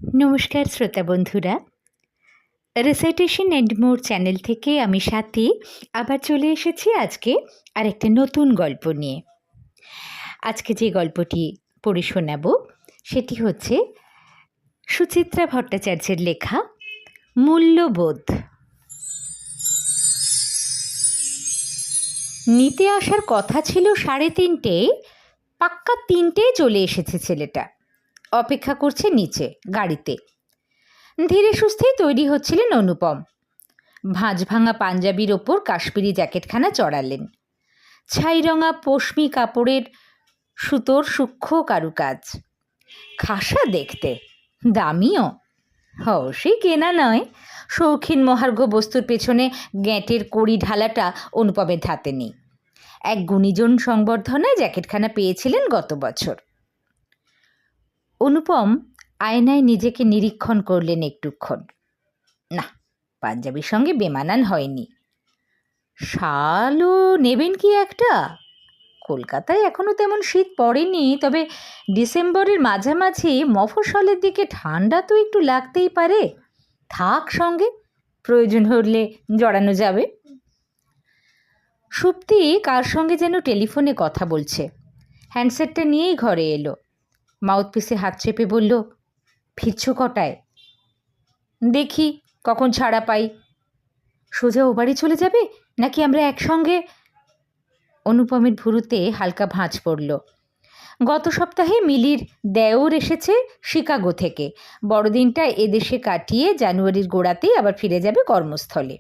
নমস্কার শ্রোতা বন্ধুরা, রিসাইটেশন অ্যান্ড মোর চ্যানেল থেকে আমি সাথী আবার চলে এসেছি আজকে আরেকটা নতুন গল্প নিয়ে। আজকে যে গল্পটি পড়ে শোনাব সেটি হচ্ছে সুচিত্রা ভট্টাচার্যের লেখা মূল্যবোধ। নিতে আসার কথা ছিল 3:30, পাক্কা 3টে চলে এসেছে ছেলেটা। অপেক্ষা করছে নিচে গাড়িতে। ধীরে সুস্থেই তৈরি হচ্ছিলেন অনুপম। ভাঁজ ভাঙা পাঞ্জাবির ওপর কাশ্মীরি জ্যাকেটখানা চড়ালেন। ছাইরঙা পশমি কাপড়ের সুতোর সূক্ষ্ম কারুকাজ, খাসা দেখতে, দামিও। অবশ্যই কেনা নয়, শৌখিন মহার্ঘ বস্তুর পেছনে গ্যাঁটের কড়ি ঢালাটা অনুপমের ধাতে নেই। এক গুণীজন সংবর্ধনায় জ্যাকেটখানা পেয়েছিলেন গত বছর। অনুপম আয়নায় নিজেকে নিরীক্ষণ করলেন একটুক্ষণ। না, পাঞ্জাবির সঙ্গে বেমানান হয়নি। শালও নেবেন কি একটা? কলকাতায় এখনও তেমন শীত পড়েনি, তবে ডিসেম্বরের মাঝামাঝি মফস্বলের দিকে ঠান্ডা তো একটু লাগতেই পারে। থাক সঙ্গে, প্রয়োজন হলে জড়ানো যাবে। সুপ্তি কার সঙ্গে যেন টেলিফোনে কথা বলছে। হ্যান্ডসেটটা নিয়েই ঘরে এলো। মাউথপিসে হাত চেপে বলল, ফিরছ কটায়? দেখি কখন ছাড়া পাই। সোজা ও বাড়ি চলে যাবে নাকি আমরা একসঙ্গে? অনুপমের ভুরুতে হালকা ভাঁজ পড়ল। গত সপ্তাহে মিলির দেওর এসেছে শিকাগো থেকে। বড়দিনটা এদেশে কাটিয়ে জানুয়ারির গোড়াতেই আবার ফিরে যাবে কর্মস্থলে।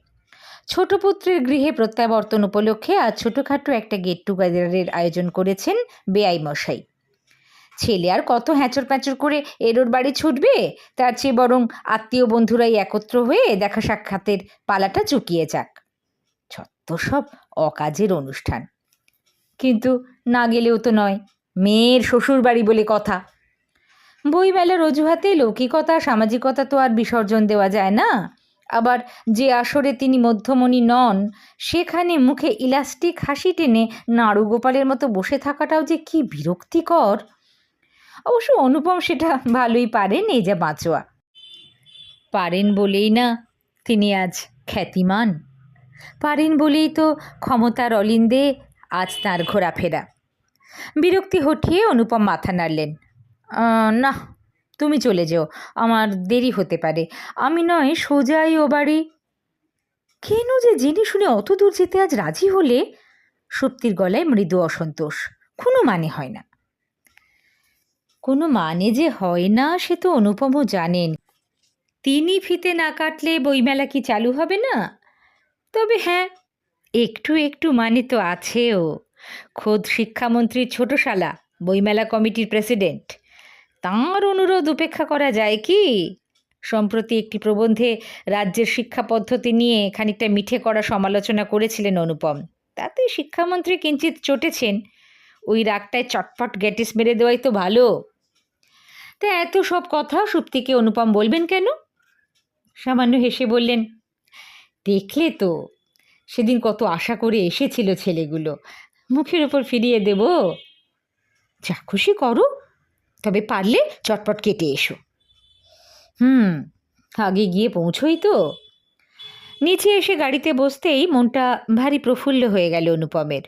ছোট পুত্রের গৃহে প্রত্যাবর্তন উপলক্ষে আজ ছোটোখাটো একটা গেট টুগেদারের আয়োজন করেছেন বেআই মশাই। ছেলে আর কত হ্যাঁচর প্যাঁচর করে এরোর বাড়ি ছুটবে, তার চেয়ে বরং আত্মীয় বন্ধুরাই একত্র হয়ে দেখা সাক্ষাতের পালাটা চুকিয়ে যাক। যত সব অকাজের অনুষ্ঠান। কিন্তু না গেলেও তো নয়, মেয়ের শ্বশুর বাড়ি বলে কথা। বইমেলার অজুহাতে লৌকিকতা সামাজিকতা তো আর বিসর্জন দেওয়া যায় না। আবার যে আসরে তিনি মধ্যমণি নন, সেখানে মুখে ইলাস্টিক হাসি টেনে নাড়ু গোপালের মতো বসে থাকাটাও যে কি বিরক্তিকর। অবশ্য অনুপম সেটা ভালোই পারেন, এই যা বাঁচোয়া। পারেন বলেই না তিনি আজ খ্যাতিমান। পারেন বলেই তো ক্ষমতার অলিন্দে আজ তাঁর ঘোরাফেরা। বিরক্তি হঠিয়ে অনুপম মাথা নাড়লেন। না, তুমি চলে যেও, আমার দেরি হতে পারে। আমি নয় সোজাই ও বাড়ি। কেন যে জেনে শুনে অত দূর যেতে আজ রাজি হলে? সুপ্তির গলায় মৃদু অসন্তোষ। কোনো মানে হয় না। কোনো মানে যে হয় না সে তো অনুপমও জানেন। তিনি ফিতে না কাটলে বইমেলা কি চালু হবে না? তবে হ্যাঁ, একটু একটু মানে তো আছেও। খোদ শিক্ষামন্ত্রীর ছোট শালা, বইমেলা কমিটির প্রেসিডেন্ট, তাঁর অনুরোধ উপেক্ষা করা যায় কি? সম্প্রতি একটি প্রবন্ধে রাজ্যের শিক্ষা পদ্ধতি নিয়ে খানিকটা মিঠে করা সমালোচনা করেছিলেন অনুপম। তাতে শিক্ষামন্ত্রী কিঞ্চিত চটেছেন। ওই রাগটায় চটপট গ্যাটিস মেরে দেওয়াই তো ভালো। তা এত সব কথা সুপ্তিকে অনুপম বলবেন কেন? সামান্য হেসে বললেন, দেখলে তো সেদিন কত আশা করে এসেছিল ছেলেগুলো, মুখের ওপর ফিরিয়ে দেব। যা খুশি করো, তবে পারলে চটপট কেটে এসো। আগে গিয়ে পৌঁছোই তো। নিচে এসে গাড়িতে বসতেই মনটা ভারী প্রফুল্ল হয়ে গেল অনুপমের।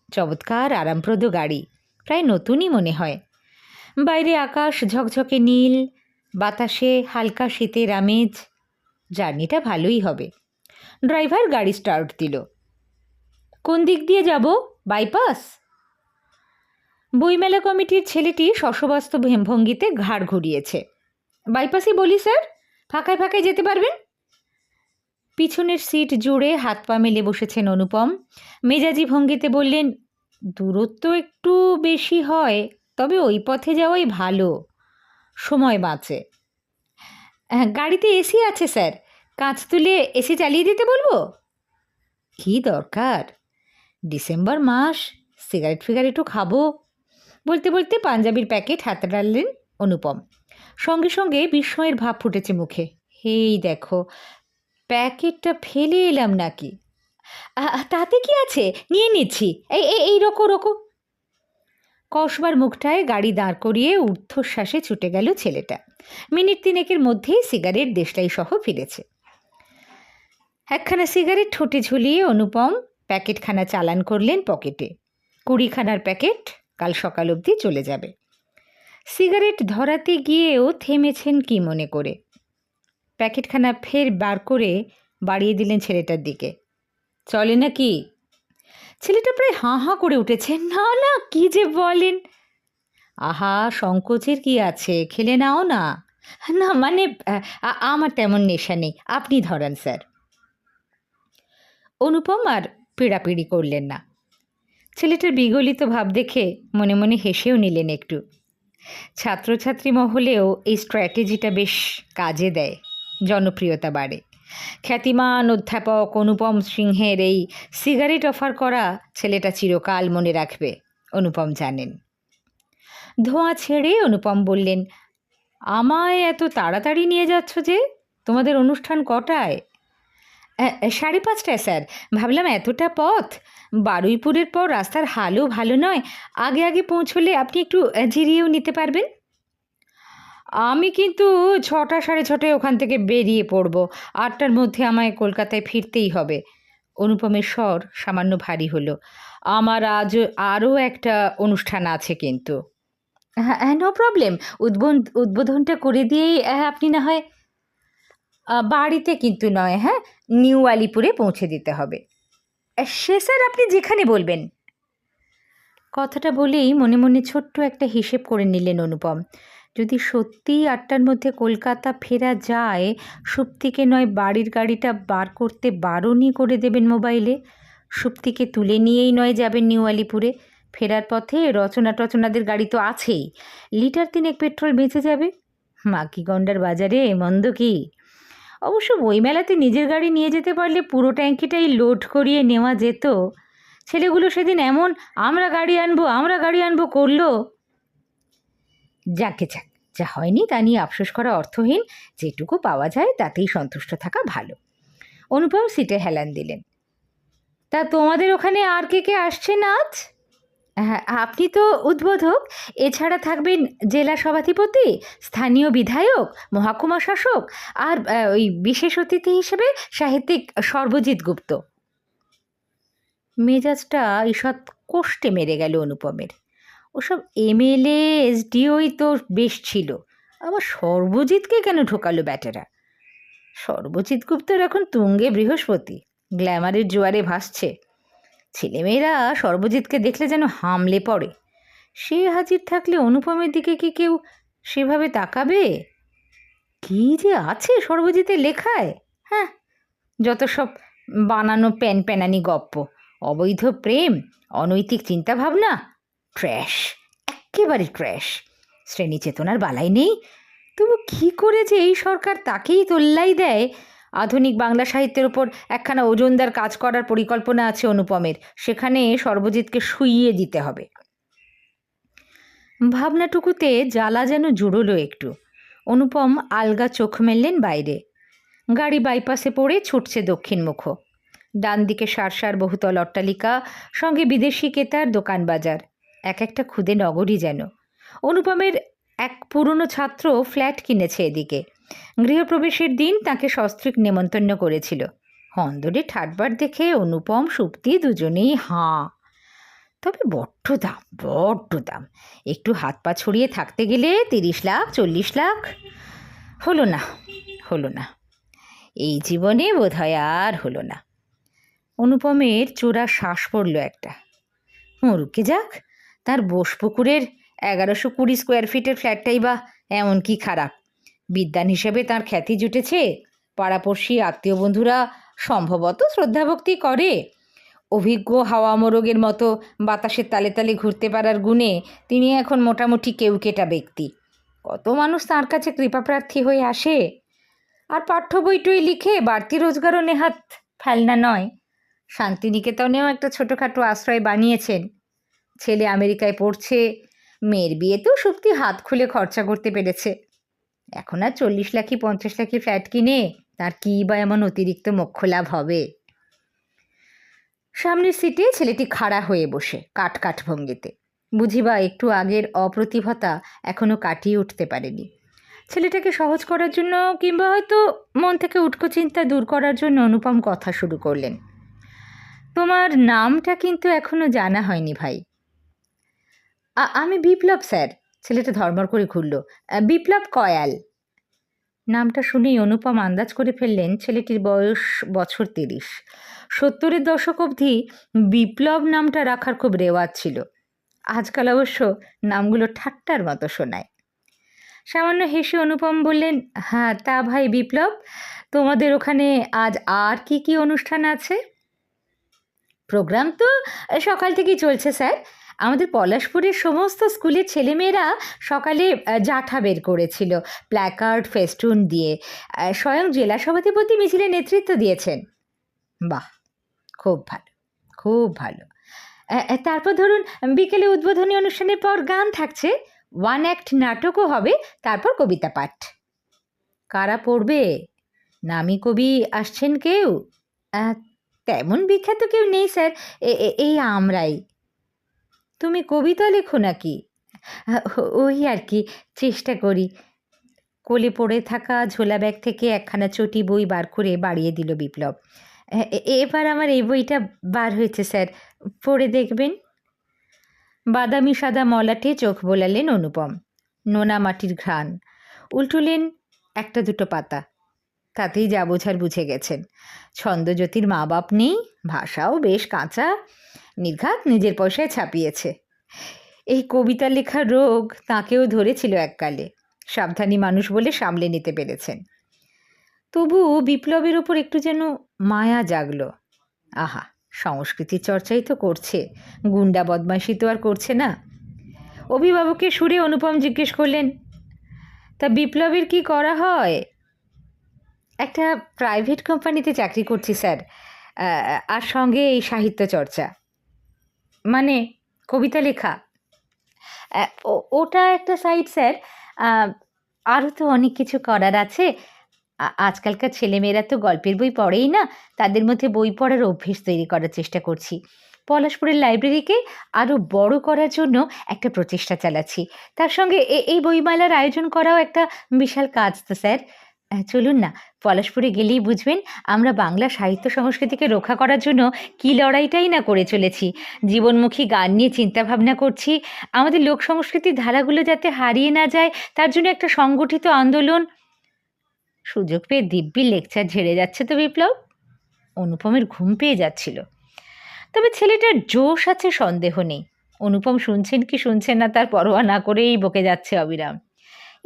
চমৎকার আরামপ্রদ গাড়ি, প্রায় নতুনই মনে হয়। বাইরে আকাশ ঝকঝকে নীল, বাতাসে হালকা শীতের আমেজ। জার্নিটা ভালোই হবে। ড্রাইভার গাড়ি স্টার্ট দিল। কোন দিক দিয়ে যাব? বাইপাস? বইমেলা কমিটির ছেলেটি শশব্যস্ত ভঙ্গিতে ঘাড় ঘুরিয়েছে। বাইপাসই বলি স্যার, ফাঁকায় ফাঁকায় যেতে পারবেন। পিছনের সিট জুড়ে হাত পা মেলে বসেছেন অনুপম। মেজাজি ভঙ্গিতে বললেন, দূরত্ব একটু বেশি হয়, তবে ওই পথে যাওয়াই ভালো, সময় বাঁচে। গাড়িতে এসি আছে স্যার, কাঁচ তুলে এসি চালিয়ে দিতে বলবো? কি দরকার, ডিসেম্বর মাস, সিগারেট ফিগারেটও খাবো। বলতে বলতে পাঞ্জাবির প্যাকেট হাতে ডাললেন অনুপম। সঙ্গে সঙ্গে বিস্ময়ের ভাব ফুটেছে মুখে। এই দেখো, প্যাকেটটা ফেলে এলাম নাকি? তাতে কি আছে, নিয়ে নিচ্ছি। এই এই রকো রকো। কসবার মুখটায় গাড়ি দাঁড় করিয়ে ঊর্ধ্বশ্বাসে ছুটে গেল ছেলেটা। মিনিট তিনেকের মধ্যেই সিগারেট দেশলাই সহ ফিরেছে। একখানা সিগারেট ঠোঁটে ঝুলিয়ে অনুপম প্যাকেটখানা চালান করলেন পকেটে। 20খানার প্যাকেট কাল সকাল অবধি চলে যাবে। সিগারেট ধরাতে গিয়েও থেমেছেন কি মনে করে। প্যাকেটখানা ফের বার করে বাড়িয়ে দিলেন ছেলেটার দিকে। চলে নাকি? ছেলেটা প্রায় হাঁ হাঁ করে উঠেছে। না না, কি যে বলেন। আহা, সংকোচের কি আছে, খেলে নাও না। না মানে আমার তেমন নেশা নেই, আপনি ধরান স্যার। অনুপম আর পিড়াপিড়ি করলেন না। ছেলেটার বিগলিত ভাব দেখে মনে মনে হেসেও নিলেন একটু। ছাত্রছাত্রী মহলেও এই স্ট্র্যাটেজিটা বেশ কাজে দেয়, জনপ্রিয়তা বাড়ে। খ্যাতিমান অধ্যাপক অনুপম সিংহের এই সিগারেট অফার করা ছেলেটা চিরকাল মনে রাখবে, অনুপম জানেন। ধোঁয়া ছেড়ে অনুপম বললেন, আমায় এত তাড়াতাড়ি নিয়ে যাচ্ছ যে? তোমাদের অনুষ্ঠান কটায়? 5:30টায় স্যার। ভাবলাম এতটা পথ, বারুইপুরের পর রাস্তার হালও ভালো নয়, আগে আগে পৌঁছলে আপনি একটু জিরিয়েও নিতে পারবেন। আমি কিন্তু 6টা 6:30টায় ওখান থেকে বেরিয়ে পড়ব। 8টার মধ্যে আমায় কলকাতায় ফিরতেই হবে। অনুপমের স্বর সামান্য ভারী হলো। আমার আজ আরও একটা অনুষ্ঠান আছে কিন্তু। হ্যাঁ, নো প্রবলেম। উদ্বোধনটা করে দিয়েই আপনি না হয়। বাড়িতে কিন্তু নয়, হ্যাঁ, নিউ আলিপুরে পৌঁছে দিতে হবে। সে স্যার, আপনি যেখানে বলবেন। কথাটা বলেই মনে মনে ছোট্ট একটা হিসেব করে নিলেন অনুপম। যদি সত্যিই 8টার মধ্যে কলকাতা ফেরা যায়, সুপ্তিকে নয় বাড়ির গাড়িটা বার করতে বারণই করে দেবেন মোবাইলে। সুপ্তিকে তুলে নিয়েই নয় যাবেন নিউ আলিপুরে। ফেরার পথে রচনাদের গাড়ি তো আছেই, লিটার 3 পেট্রোল বেঁচে যাবে। মাকিগন্ডার বাজারে মন্দ কি? অবশ্য বইমেলাতে নিজের গাড়ি নিয়ে যেতে পারলে পুরো ট্যাঙ্কিটাই লোড করিয়ে নেওয়া যেত। ছেলেগুলো সেদিন এমন আমরা গাড়ি আনবো করলো। যাকে যাক, যা হয়নি তা নিয়ে আফসোস করা অর্থহীন। যেটুকু পাওয়া যায় তাতেই সন্তুষ্ট থাকা ভালো। অনুপম সিটে হেলান দিলেন। তা তোমাদের ওখানে আর কে আসছেন আজ? হ্যাঁ, আপনি তো উদ্বোধক, এছাড়া থাকবেন জেলা সভাধিপতি, স্থানীয় বিধায়ক, মহকুমা শাসক আর ওই বিশেষ অতিথি হিসেবে সাহিত্যিক সর্বজিৎ গুপ্ত। মেজাজটা ঈষৎ কোষ্ঠে মেরে গেল অনুপমের। ওসব এমএলএ এসডিওই তো বেশ ছিল, আবার সর্বজিৎকে কেন ঢোকালো ব্যাটেরা? সর্বজিৎ গুপ্তর এখন তুঙ্গে বৃহস্পতি, গ্ল্যামারের জোয়ারে ভাসছে। ছেলেমেয়েরা সর্বজিৎকে দেখলে যেন হামলে পড়ে। সে হাজির থাকলে অনুপমের দিকে কি কেউ সেভাবে তাকাবে? কি যে আছে সর্বজিতের লেখায়! হ্যাঁ, যত সব বানানো প্যানানি গপ্প, অবৈধ প্রেম, অনৈতিক চিন্তাভাবনা, ট্র্যাশ, একেবারে ট্র্যাশ। শ্রেণী চেতনার বালাই নেই। তবু কী করে যে এই সরকার তাকেই তোল্লাই দেয়? আধুনিক বাংলা সাহিত্যের ওপর একখানা ওজনদার কাজ করার পরিকল্পনা আছে অনুপমের, সেখানে সর্বজিৎকে শুইয়ে দিতে হবে। ভাবনাটুকুতে জ্বালা যেন জুড়ল একটু। অনুপম আলগা চোখ মেললেন বাইরে। গাড়ি বাইপাসে পড়ে ছুটছে দক্ষিণমুখ। ডান দিকে সার বহুতল অট্টালিকা, সঙ্গে বিদেশি কেতার দোকান বাজার, এক একটা খুদে নগরই যেন। অনুপমের এক পুরনো ছাত্র ফ্ল্যাট কিনেছে এদিকে। গৃহপ্রবেশের দিন তাকে সস্ত্রীক নেমন্তন্ন করেছিল। হন্দরে ঠাটবার দেখে অনুপম সুপ্তি দুজনেই হাঁ। তবে বড্ড দাম। একটু হাত পা ছড়িয়ে থাকতে গেলে 30 লাখ 40 লাখ। হলো না, এই জীবনে বোধহয় আর হলো না। অনুপমের চোরা শ্বাস পড়ল একটা। মরুকে যাক, তার বোসপুকুরের 1120 স্কোয়ার ফিটের ফ্ল্যাটটাই বা এমন কি খারাপ? বিদ্বান হিসেবে তার খ্যাতি জুটেছে, পাড়াপড়শি আত্মীয় বন্ধুরা সম্ভবত শ্রদ্ধাভক্তি করে। অভিজ্ঞ হাওয়া মোরগের মতো বাতাসের তালে তালে ঘুরতে পারার গুণে তিনি এখন মোটামুটি কেউকেটা ব্যক্তি। কত মানুষ তাঁর কাছে কৃপাপ্রার্থী হয়ে আসে। আর পাঠ্য বইটই লিখে বাড়তি রোজগারও নেহাত ফেলনা নয়। শান্তিনিকেতনেও একটা ছোটোখাটো আশ্রয় বানিয়েছেন। ছেলে আমেরিকায় পড়ছে, মেয়ের বিয়েতেও সুপ্তি হাত খুলে খরচা করতে পেরেছে। এখন আর 40 লাখি 50 লাখি ফ্ল্যাট কিনে তার কী বা এমন অতিরিক্ত মোক্ষ লাভ হবে? সামনের সিটে ছেলেটি খাড়া হয়ে বসে কাট ভঙ্গিতে। বুঝিবা একটু আগের অপ্রতিভতা এখনও কাটিয়ে উঠতে পারেনি। ছেলেটাকে সহজ করার জন্য কিংবা হয়তো মন থেকে উটকো চিন্তা দূর করার জন্য অনুপম কথা শুরু করলেন। তোমার নামটা কিন্তু এখনো জানা হয়নি ভাই। আমি বিপ্লব স্যার। ছেলেটা ধর্মর করে ঘুরল। বিপ্লব কয়াল। নামটা শুনেই অনুপম আন্দাজ করে ফেললেন ছেলেটির বয়স বছর 30। 70-এর দশক অবধি বিপ্লব নামটা রাখার খুব রেওয়াজ ছিল। আজকাল অবশ্য নামগুলো ঠাট্টার মতো শোনায়। সামান্য হেসে অনুপম বললেন, হ্যাঁ তা ভাই বিপ্লব, তোমাদের ওখানে আজ আর কি কি অনুষ্ঠান আছে? প্রোগ্রাম তো সকাল থেকেই চলছে স্যার। আমাদের পলাশপুরের সমস্ত স্কুলের ছেলেমেয়েরা সকালে জাঠা বের করেছিল প্ল্যাকার্ড ফেস্টুন দিয়ে। স্বয়ং জেলা সভাধিপতি মিছিলে নেতৃত্ব দিয়েছেন। বাহ, খুব ভালো, খুব ভালো। তারপর ধরুন বিকেলে উদ্বোধনী অনুষ্ঠানের পর গান থাকছে, 1 অ্যাক্ট নাটকও হবে, তারপর কবিতা পাঠ। কারা পড়বে? নামী কবি আসছেন কেউ? তেমন বিখ্যাত কেউ নেই স্যার, এই আমরাই। তুমি কবিতা লেখো নাকি? ওই আর কি, চেষ্টা করি। কোলে পড়ে থাকা ঝোলা ব্যাগ থেকে একখানা চটি বই বার করে বাড়িয়ে দিল বিপ্লব। এবার আমার এই বইটা বার হয়েছে স্যার, পড়ে দেখবেন। বাদামি সাদা মলাটে চোখ বোলালেন অনুপম। নোনা মাটির ঘ্রাণ। উল্টুলেন একটা দুটো পাতা। তাতেই যা বোঝার বুঝে গেছেন। ছন্দজ্যোতির মা বাপ নেই, ভাষাও বেশ কাঁচা, নির্ঘাত নিজের পয়সায় ছাপিয়েছে। এই কবিতা লেখার রোগ তাঁকেও ধরেছিল এককালে, সাবধানী মানুষ বলে সামলে নিতে পেরেছেন। তবু বিপ্লবের ওপর একটু যেন মায়া জাগলো। আহা, সংস্কৃতির চর্চাই তো করছে, গুন্ডা বদমাইশি তো আর করছে না। অভিভাবকের সুরে অনুপম জিজ্ঞেস করলেন, তা বিপ্লবের কি করা হয়? একটা প্রাইভেট কোম্পানিতে চাকরি করছি স্যার, আর সঙ্গে এই সাহিত্য চর্চা। মানে কবিতা লেখা? ওটা একটা সাইড স্যার, আরও তো অনেক কিছু করার আছে। আজকালকার ছেলেমেয়েরা তো গল্পের বই পড়েই না, তাদের মধ্যে বই পড়ার অভ্যেস তৈরি করার চেষ্টা করছি। পলাশপুরের লাইব্রেরিকে আরও বড় করার জন্য একটা প্রচেষ্টা চালাচ্ছি। তার সঙ্গে এই বইমেলার আয়োজন করাও একটা বিশাল কাজ তো স্যার। চলুন না, পলাশপুরে গেলেই বুঝবেন আমরা বাংলা সাহিত্য সংস্কৃতিকে রক্ষা করার জন্য কী লড়াইটাই না করে চলেছি। জীবনমুখী গান নিয়ে চিন্তাভাবনা করছি, আমাদের লোক সংস্কৃতির ধারাগুলো যাতে হারিয়ে না যায় তার জন্য একটা সংগঠিত আন্দোলন। সুযোগ পেয়ে দিব্যি লেকচার ঝেড়ে যাচ্ছে তো বিপ্লব। অনুপমের ঘুম পেয়ে যাচ্ছিল। তবে ছেলেটার জোশ আছে সন্দেহ নেই। অনুপম শুনছেন কি শুনছেন না তার পরোয়া না করেই বকে যাচ্ছে অবিরাম।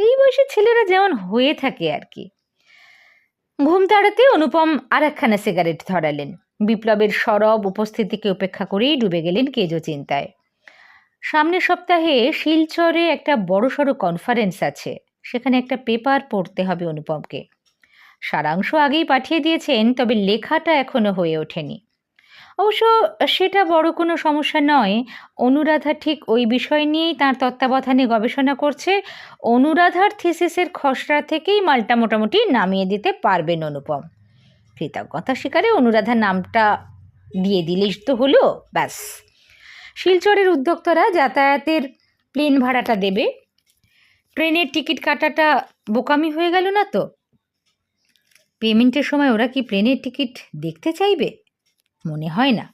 এই বয়সের ছেলেরা যেমন হয়ে থাকে আর কি। ঘুম তাড়াতে অনুপম আর একখানা সিগারেট ধরালেন। বিপ্লবের সরব উপস্থিতিকে উপেক্ষা করেই ডুবে গেলেন কেজো চিন্তায়। সামনের সপ্তাহে শিলচরে একটা বড়সড় কনফারেন্স আছে, সেখানে একটা পেপার পড়তে হবে অনুপমকে। সারাংশ আগেই পাঠিয়ে দিয়েছেন, তবে লেখাটা এখনো হয়ে ওঠেনি। অবশ্য সেটা বড় কোনো সমস্যা নয়। অনুরাধা ঠিক ওই বিষয় নিয়েই তাঁর তত্ত্বাবধানে গবেষণা করছে। অনুরাধার থিসিসের খসড়া থেকেই মালটা মোটামুটি নামিয়ে দিতে পারবেন অনুপম। কৃতজ্ঞতা স্বীকারে অনুরাধার নামটা দিয়ে দিলেই তো হলো, ব্যাস। শিলচরের উদ্যোক্তারা যাতায়াতের প্লেন ভাড়াটা দেবে। ট্রেনের টিকিট কাটাটা বোকামি হয়ে গেল না তো? পেমেন্টের সময় ওরা কি প্লেনের টিকিট দেখতে চাইবে? মনে হয় না।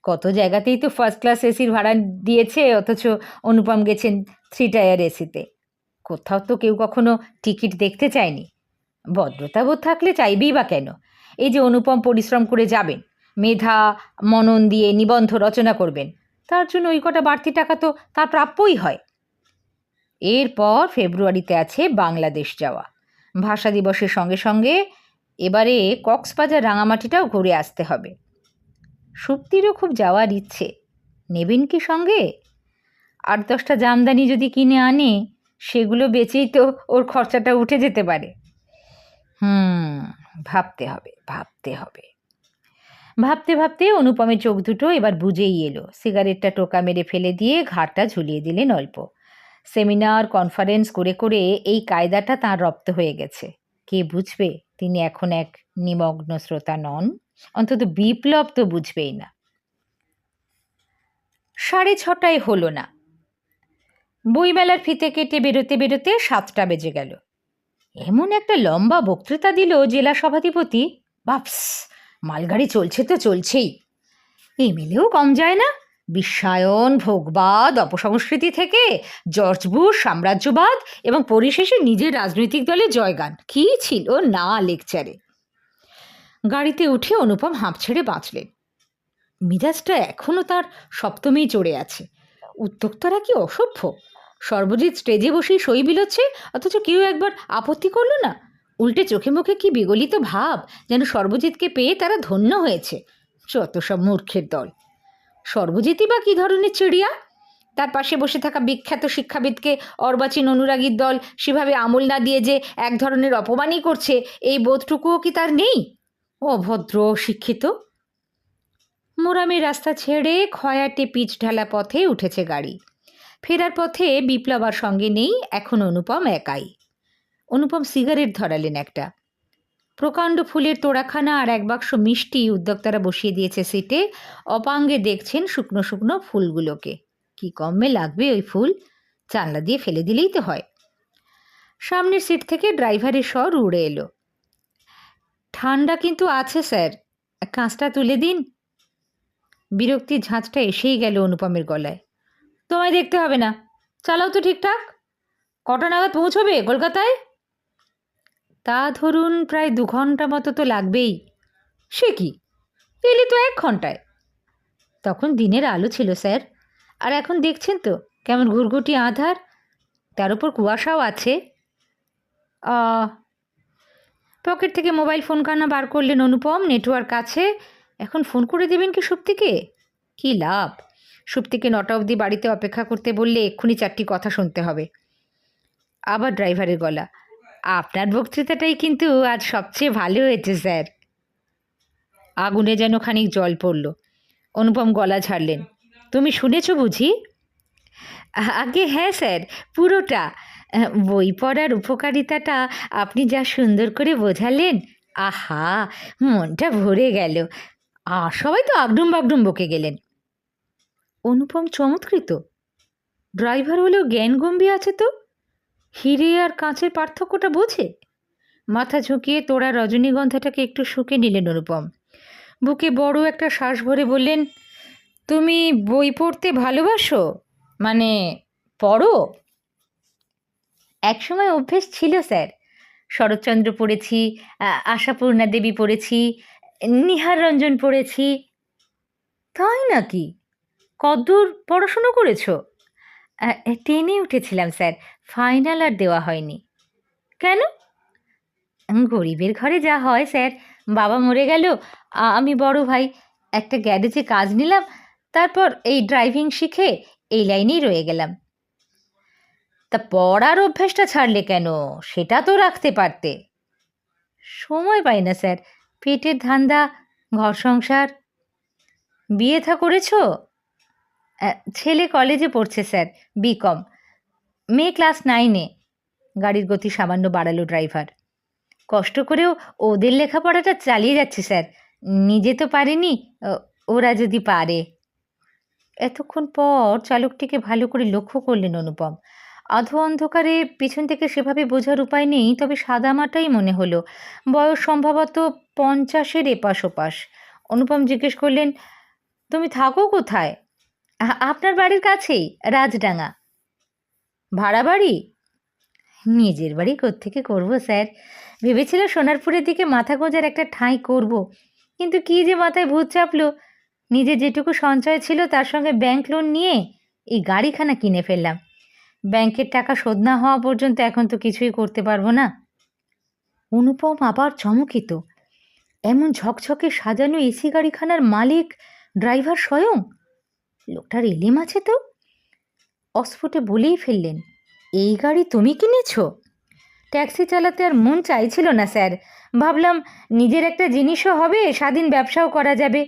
কত জায়গাতেই তো ফার্স্ট ক্লাস এসির ভাড়া দিয়েছে, অথচ অনুপম গেছেন 3 টায়ার এসিতে। কোথাও তো কেউ কখনো টিকিট দেখতে চায়নি। ভদ্রতাবোধ থাকলে চাইবেই বা কেন? এই যে অনুপম পরিশ্রম করে যাবেন, মেধা মনন দিয়ে নিবন্ধ রচনা করবেন, তার জন্য ওই কটা বাড়তি টাকা তো তার প্রাপ্যই হয়। এরপর ফেব্রুয়ারিতে আছে বাংলাদেশ যাওয়া। ভাষা দিবসের সঙ্গে সঙ্গে এবারে কক্সবাজার রাঙামাটিটাও ঘুরে আসতে হবে। সুপ্তিরও খুব যাওয়ার ইচ্ছে, নেবেন কি সঙ্গে? 8-10টা জামদানি যদি কিনে আনে, সেগুলো বেচেই তো ওর খরচাটা উঠে যেতে পারে। ভাবতে হবে, ভাবতে হবে। ভাবতে ভাবতে অনুপমের চোখ দুটো এবার বুঝেই এলো। সিগারেটটা টোকা মেরে ফেলে দিয়ে ঘাড়টা ঝুলিয়ে দিলেন অল্প। সেমিনার কনফারেন্স করে করে এই কায়দাটা তাঁর রপ্ত হয়ে গেছে। কে বুঝবে তিনি এখন এক নিমগ্ন শ্রোতা নন? অন্তত বিপ্লব তো বুঝবেই না। 6:30 হলো না। বইমেলার ফিতে কেটে বেরোতে বেরোতে 7টা বেজে গেল। এমন একটা লম্বা বক্তৃতা দিল জেলা সভাধিপতি, বাপস, মালগাড়ি চলছে তো চলছেই। এমএলএও কম যায় না। বিশ্বায়ন, ভোগবাদ, অপসংস্কৃতি থেকে জর্জ বুশ, সাম্রাজ্যবাদ এবং পরিশেষে নিজের রাজনৈতিক দলে জয়গান। কি ছিল না লেকচারে! গাড়িতে উঠে অনুপম হাঁপ ছেড়ে বাঁচলেন। মিজাজটা এখনও তার সপ্তমেই চড়ে আছে। উত্ত্যক্তরা কি অসভ্য! সর্বজিৎ স্টেজে বসেই সই বিলোচ্ছে, অথচ কেউ একবার আপত্তি করল না। উল্টে চোখে মুখে কি বিগলিত ভাব, যেন সর্বজিৎকে পেয়ে তারা ধন্য হয়েছে। যত সব মূর্খের দল! সর্বজিৎই বা কী ধরনের চিড়িয়া? তার পাশে বসে থাকা বিখ্যাত শিক্ষাবিদকে অর্বাচীন অনুরাগীর দল সেভাবে আমল না দিয়ে যে এক ধরনের অপমানই করছে, এই বোধটুকুও কি তার নেই? অভদ্র শিক্ষিত! মোরামি রাস্তা ছেড়ে খয়াটে পিচ ঢালা পথে উঠেছে গাড়ি। ফেরার পথে বিপ্লব আর সঙ্গে নেই, এখন অনুপম একাই। অনুপম সিগারেট ধরালেন একটা। প্রকাণ্ড ফুলের তোড়াখানা আর এক বাক্স মিষ্টি উদ্যোক্তারা বসিয়ে দিয়েছে সিটে। অপাঙ্গে দেখছেন শুকনো শুকনো ফুলগুলোকে। কি কমে লাগবে ওই ফুল, জানলা দিয়ে ফেলে দিলেই তো হয়। সামনের সিট থেকে ড্রাইভারের স্বর উড়ে এলো, ঠান্ডা কিন্তু আছে স্যার, কাঁচটা তুলে দিন। বিরক্তির ঝাঁঝটা এসেই গেল অনুপমের গলায়। তোমায় দেখতে হবে না, চালাও তো ঠিকঠাক। কটা নাগাদ পৌঁছবে কলকাতায়? তা ধরুন প্রায় 2 ঘন্টা মতো তো লাগবেই। সে কি, এলে তো 1 ঘন্টায়। তখন দিনের আলো ছিল স্যার, আর এখন দেখছেন তো কেমন ঘুরঘুটি আঁধার, তার উপর কুয়াশাও আছে। পকেট থেকে মোবাইল ফোনখানা বার করলেন অনুপম। নেটওয়ার্ক আছে। এখন ফোন করে দেবেন কি সুপ্তিকে? কী লাভ? সুপ্তিকে 9টা অবধি বাড়িতে অপেক্ষা করতে বললে এক্ষুনি 4টি কথা শুনতে হবে। আবার ড্রাইভারের গলা, আপনার বক্তৃতাটাই কিন্তু আজ সবচেয়ে ভালো হয়েছে স্যার। আগুনে যেন খানিক জল পড়ল। অনুপম গলা ঝাড়লেন, তুমি শুনেছ বুঝি? আগে হ্যাঁ স্যার, পুরোটা। বই পড়ার উপকারিতাটা আপনি যা সুন্দর করে বোঝালেন, আহা, মনটা ভরে গেল। সবাই তো আগডুম বাগডুম বকে গেলেন। অনুপম চমৎকৃত। ড্রাইভার হলেও জ্ঞানগম্ভী আছে তো। হিরে আর কাঁচের পার্থক্যটা বোঝে। মাথা ঝুঁকিয়ে তোড়া রজনীগন্ধাটাকে একটু শুঁকে নিলেন অনুপম। বুকে বড় একটা শ্বাস ভরে বললেন, তুমি বই পড়তে ভালোবাসো? মানে পড়ো? একসময় অভ্যেস ছিল স্যার। শরৎচন্দ্র পড়েছি, আশাপূর্ণা দেবী পড়েছি, নিহার রঞ্জন পড়েছি। তাই নাকি? কতদূর পড়াশুনো করেছো? 10-এ উঠেছিলাম স্যার, ফাইনাল আর দেওয়া হয়নি। কেন? গরিবের ঘরে যা হয় স্যার। বাবা মরে গেল, আমি বড় ভাই, একটা গ্যারেজে কাজ নিলাম, তারপর এই ড্রাইভিং শিখে এই লাইনেই রয়ে গেলাম। তা পড়ার অভ্যাসটা ছাড়লে কেন? সেটা তো রাখতে পারতে। সময় পাই না স্যার, পেটের ধান্দা, ঘর সংসার। বিয়ে থা করেছো? ছেলে কলেজে পড়ছে স্যার, বিকম। মেয়ে ক্লাস 9-এ। গাড়ির গতি সামান্য বাড়ালো ড্রাইভার। কষ্ট করেও ওদের লেখাপড়াটা চালিয়ে যাচ্ছে স্যার। নিজে তো পারেনি, ওরা যদি পারে। এতক্ষণ পর চালকটিকে ভালো করে লক্ষ্য করলেন অনুপম। আধো অন্ধকারে পিছন থেকে সেভাবে বোঝার উপায় নেই, তবে সাদামাটাই মনে হলো। বয়স সম্ভবত 50-এর এপাশ ওপাশ। অনুপম জিজ্ঞেস করলেন, তুমি থাকো কোথায়? আপনার বাড়ির কাছেই, রাজডাঙ্গা। ভাড়া বাড়ি? নিজের বাড়ি কোত্থেকে করবো স্যার। ভেবেছিল সোনারপুরের দিকে মাথা গোঁজার একটা ঠাঁই করব, কিন্তু কী যে মাথায় ভূত চাপলো। নিজে যেটুকু সঞ্চয় ছিল তার সঙ্গে ব্যাংক লোন নিয়ে এই গাড়িখানা কিনে ফেললাম। ব্যাংকের টাকা শোধ না হওয়া পর্যন্ত এখন তো কিছুই করতে পারবো না। অনুপম আবার চমকিত। এমন ঝকঝকে সাজানো এসি গাড়িখানার মালিক ড্রাইভার স্বয়ং। লোকটার এলিম আছে তো। অস্ফুটে বলেই ফেললেন, এই গাড়ি তুমি কিনেছ? ট্যাক্সি চালাতে আর মন চাইছিল না স্যার। ভাবলাম নিজের একটা জিনিসও হবে, স্বাধীন ব্যবসাও করা যাবে।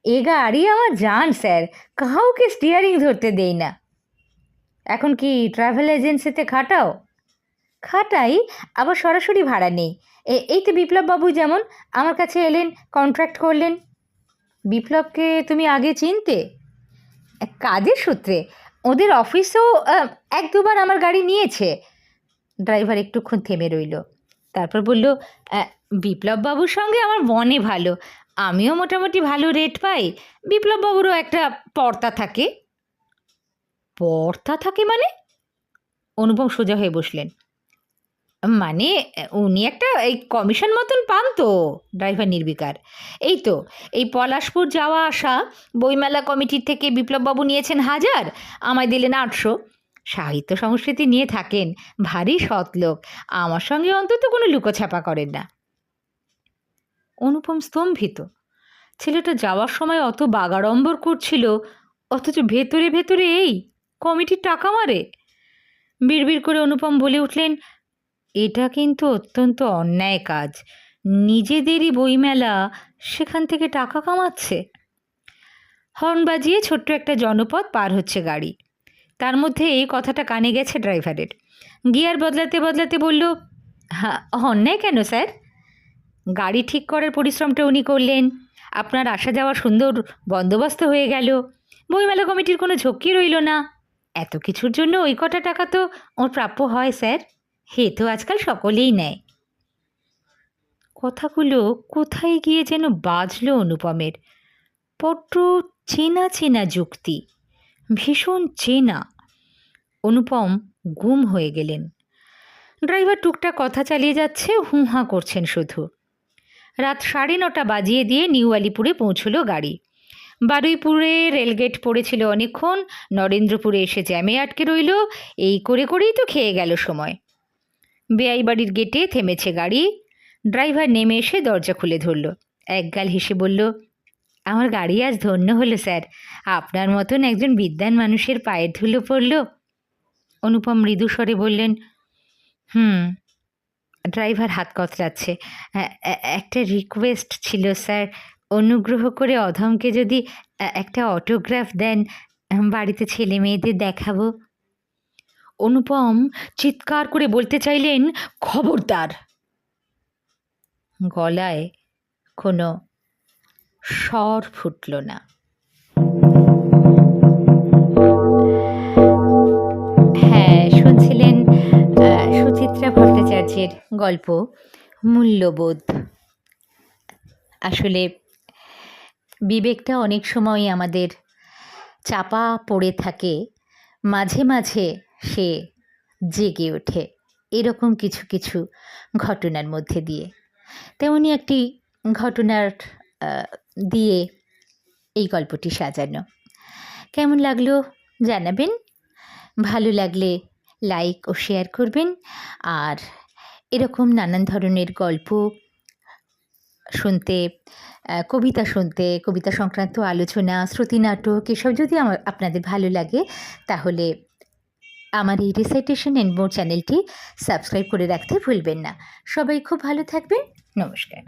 এ গাড়ি আমার জান স্যার, কাউকে স্টিয়ারিং ধরতে দেই না। এখন কি ট্রাভেল এজেন্সিতে খাটাও? খাটাই, আবার সরাসরি ভাড়া নেই। এই তো বিপ্লববাবু যেমন আমার কাছে এলেন, কন্ট্রাক্ট করলেন। বিপ্লবকে তুমি আগে চিনতে? কাজের সূত্রে। ওদের অফিসেও এক দুবার আমার গাড়ি নিয়েছে। ড্রাইভার একটুক্ষণ থেমে রইল, তারপর বলল, বিপ্লববাবুর সঙ্গে আমার মনে ভালো, আমিও মোটামুটি ভালো রেট পাই, বিপ্লববাবুরও একটা পর্তা থাকে। পর্তা থাকে মানে? অনুপম সোজা হয়ে বসলেন। মানে উনি একটা এই কমিশন মতন পান তো। ড্রাইভার নির্বিকার। এই তো এই পলাশপুর যাওয়া আসা বইমেলা কমিটির থেকে বিপ্লববাবু নিয়েছেন 1000, আমায় দিলেন 800। সাহিত্য সংস্কৃতি নিয়ে থাকেন, ভারী সৎ লোক, আমার সঙ্গে অন্তত কোনো লুকোছাপা করেন না। অনুপম স্তম্ভিত। ছেলেটা যাওয়ার সময় অত বাগাড়ম্বর করছিল, অথচ ভেতরে ভেতরে এই কমিটির টাকা মারে। বিড়বিড় করে অনুপম বলে উঠলেন, এটা কিন্তু অত্যন্ত অন্যায় কাজ। নিজেদেরই বইমেলা, সেখান থেকে টাকা কামাচ্ছে। হর্ন বাজিয়ে ছোট্ট একটা জনপদ পার হচ্ছে গাড়ি। তার মধ্যে এই কথাটা কানে গেছে ড্রাইভারের। গিয়ার বদলাতে বদলাতে বলল, হ্যাঁ, অন্যায় কেন স্যার? গাড়ি ঠিক করার পরিশ্রমটা উনি করলেন, আপনার আসা যাওয়া সুন্দর বন্দোবস্ত হয়ে গেল, বইমেলা কমিটির কোনো ঝক্কি রইল না। এত কিছুর জন্য ওই কটা টাকা তো ওর প্রাপ্য হয় স্যার, হে তো আজকাল সকলেই নেয়। কথাগুলো কোথায় গিয়ে যেন বাজলো অনুপমের। বড্ড চেনা চেনা যুক্তি, ভীষণ চেনা। অনুপম গুম হয়ে গেলেন। ড্রাইভার টুকটাক কথা চালিয়ে যাচ্ছে, হুঁ হাঁ করছেন শুধু। রাত 9:30 বাজিয়ে দিয়ে নিউ আলিপুরে পৌঁছলো গাড়ি। বারুইপুরে রেলগেট পড়েছিল অনেকক্ষণ, নরেন্দ্রপুরে এসে জ্যামে আটকে রইল, এই করে করেই তো খেয়ে গেল সময়। বেআই বাড়ির গেটে থেমেছে গাড়ি। ড্রাইভার নেমে এসে দরজা খুলে ধরল, একগাল হেসে বলল, আমার গাড়ি আজ ধন্য হলো স্যার, আপনার মতন একজন বিদ্বান মানুষের পায়ের ধুলো পড়ল। অনুপম মৃদু স্বরে বললেন, ড্রাইভার হাত কতরাচ্ছে। একটা রিকোয়েস্ট ছিল স্যার, অনুগ্রহ করে অধমকে যদি একটা অটোগ্রাফ দেন, বাড়িতে ছেলে মেয়েদের দেখাবো। অনুপম চিৎকার করে বলতে চাইলেন, খবরদার। গলায় কোনো স্বর ফুটল না। হ্যাঁ, শুনছিলেন সুচিত্রা ভট্টাচার্যের গল্প মূল্যবোধ। আসলে বিবেকটা অনেক সময় আমাদের চাপা পড়ে থাকে, মাঝে মাঝে সে জেগে ওঠে এরকম কিছু কিছু ঘটনার মধ্যে দিয়ে। তেমনই একটি ঘটনার দিয়ে এই গল্পটি সাজানো। কেমন লাগলো জানাবেন, ভালো লাগলে লাইক ও শেয়ার করবেন। আর এরকম নানান ধরনের গল্প শুনতে, কবিতা শুনতে, কবিতা সংক্রান্ত আলোচনা, শ্রুতি নাটক, এসব যদি আপনাদের ভালো লাগে তাহলে আমার এই রিসাইটেশন এন্ড মোর চ্যানেলটি সাবস্ক্রাইব করে রাখতে ভুলবেন না। সবাই খুব ভালো থাকবেন। নমস্কার।